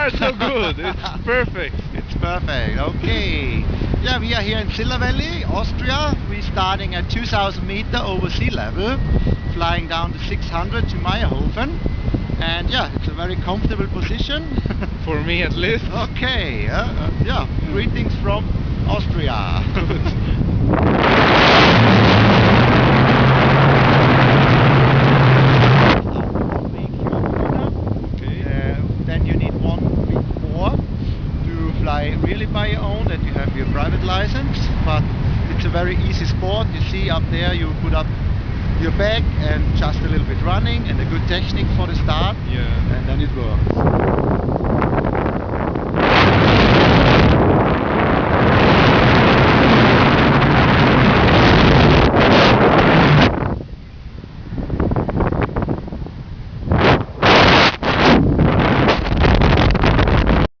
far so good. It's perfect. It's perfect. Okay. Yeah, we are here in Ziller Valley, Austria. We're starting at 2,000 meters over sea level, flying down to 600 to Mayrhofen. And yeah, it's a very comfortable position. For me at least. Okay. Yeah. Greetings from Austria. Then you need 1.4 to fly really by your own, that you have your private license, but it's a very easy sport. You see up there, you put up your bag and just a little bit running and a good technique for the start, Yeah. and then it works.